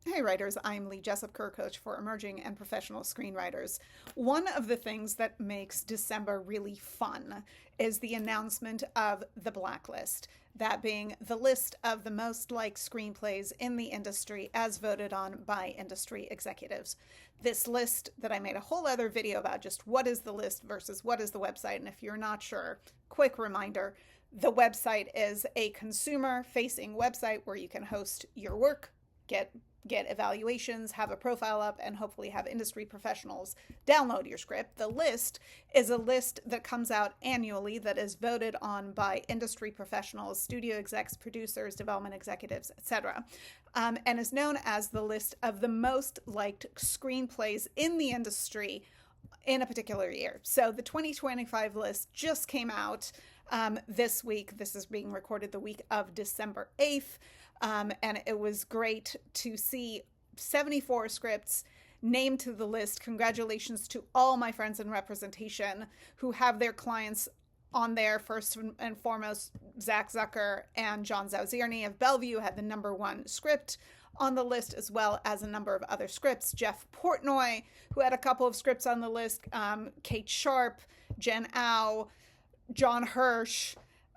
Hey writers, I'm Lee Jessup, career coach for emerging and professional screenwriters. One of the things that makes December really fun is the announcement of the Blacklist, that being the list of the most liked screenplays in the industry as voted on by industry executives. This list that I made a whole other video about, just what is the list versus what is the website, and if you're not sure, quick reminder, the website is a consumer facing website where you can host your work, get evaluations, have a profile up, and hopefully have industry professionals download your script. The list is a list that comes out annually that is voted on by industry professionals, studio execs, producers, development executives, etc., and is known as the list of the most liked screenplays in the industry in a particular year. So the 2025 list just came out this week. This is being recorded the week of December 8th. And it was great to see 74 scripts named to the list. Congratulations to all my friends in representation who have their clients on there. First and foremost, Zach Zucker and John Zauzirny of Bellevue had the #1 script on the list, as well as a number of other scripts. Jeff Portnoy, who had a couple of scripts on the list, Kate Sharp, Jen Au, John Hirsch,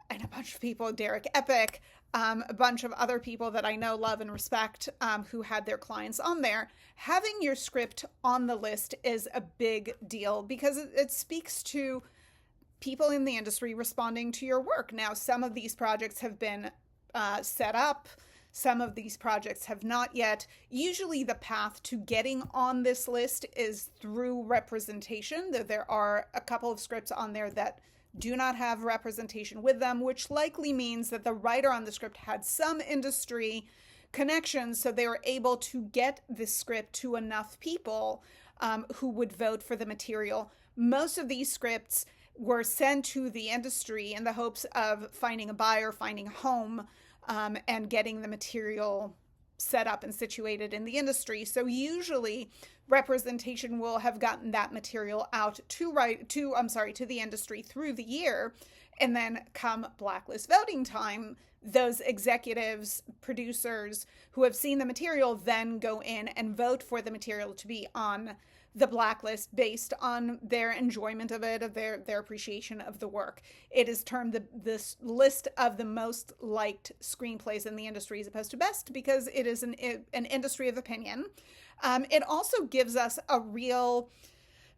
and a bunch of people, Derek Epic, a bunch of other people that I know, love, and respect who had their clients on there. Having your script on the list is a big deal because it speaks to people in the industry responding to your work. Now, some of these projects have been set up. Some of these projects have not yet. Usually the path to getting on this list is through representation. There are a couple of scripts on there that do not have representation with them, which likely means that the writer on the script had some industry connections, so they were able to get this script to enough people who would vote for the material. Most of these scripts were sent to the industry in the hopes of finding a buyer, finding a home, and getting the material set up and situated in the industry. So usually representation will have gotten that material out to the industry through the year, and then come blacklist voting time, those executives, producers who have seen the material then go in and vote for the material to be on the blacklist based on their enjoyment of it, of their appreciation of the work. It is termed this list of the most liked screenplays in the industry as opposed to best, because it is an industry of opinion. It also gives us a real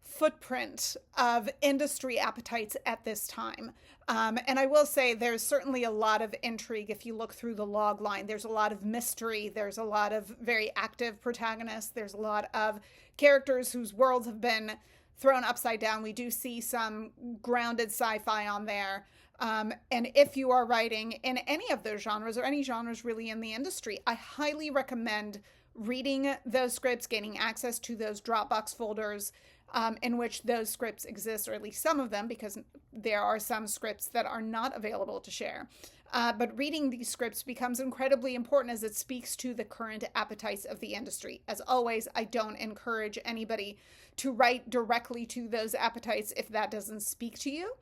footprint of industry appetites at this time. And I will say there's certainly a lot of intrigue if you look through the log line. There's a lot of mystery. There's a lot of very active protagonists. There's a lot of characters whose worlds have been thrown upside down. We do see some grounded sci-fi on there. And if you are writing in any of those genres, or any genres really in the industry, I highly recommend reading those scripts, gaining access to those Dropbox folders in which those scripts exist, or at least some of them, because there are some scripts that are not available to share. But reading these scripts becomes incredibly important as it speaks to the current appetites of the industry. As always, I don't encourage anybody to write directly to those appetites if that doesn't speak to you,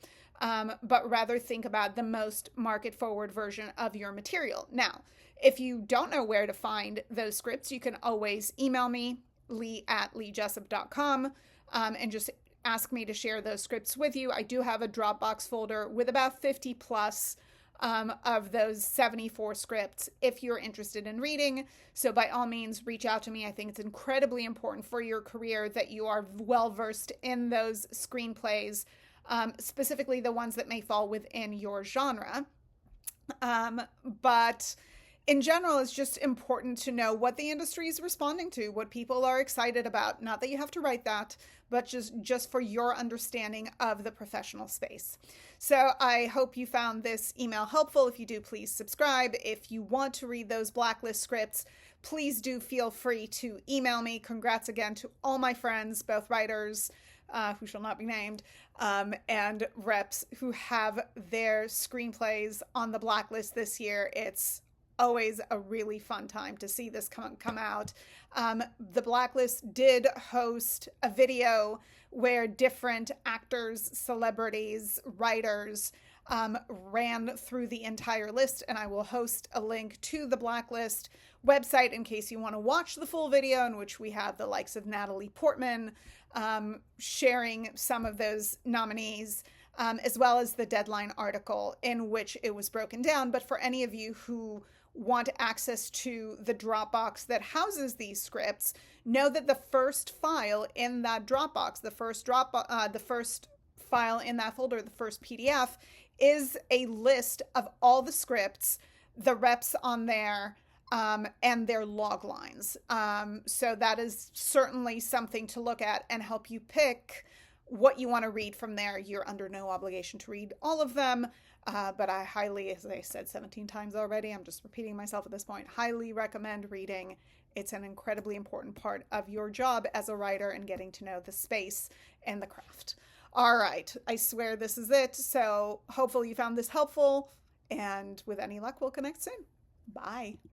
but rather think about the most market-forward version of your material. Now, if you don't know where to find those scripts, you can always email me, lee@leejessup.com, and just ask me to share those scripts with you. I do have a Dropbox folder with about 50 plus of those 74 scripts if you're interested in reading. So by all means, reach out to me. I think it's incredibly important for your career that you are well versed in those screenplays, specifically the ones that may fall within your genre. But in general, it's just important to know what the industry is responding to, what people are excited about. Not that you have to write that, but just for your understanding of the professional space. So I hope you found this email helpful. If you do, please subscribe. If you want to read those blacklist scripts, please do feel free to email me. Congrats again to all my friends, both writers, who shall not be named, and reps who have their screenplays on the blacklist this year. It's always a really fun time to see this come out. The Blacklist did host a video where different actors, celebrities, writers ran through the entire list, and I will host a link to the Blacklist website in case you want to watch the full video, in which we have the likes of Natalie Portman sharing some of those nominees, as well as the Deadline article in which it was broken down. But for any of you who want access to the Dropbox that houses these scripts, know that the first file in that Dropbox, the first file in that folder, the first PDF, is a list of all the scripts, the reps on there, and their log lines. So that is certainly something to look at and help you pick what you want to read from there. You're under no obligation to read all of them, but I highly, as I said 17 times already, I'm just repeating myself at this point, highly recommend reading. It's an incredibly important part of your job as a writer and getting to know the space and the craft. All right, I swear this is it. So hopefully you found this helpful, and with any luck, we'll connect soon. Bye.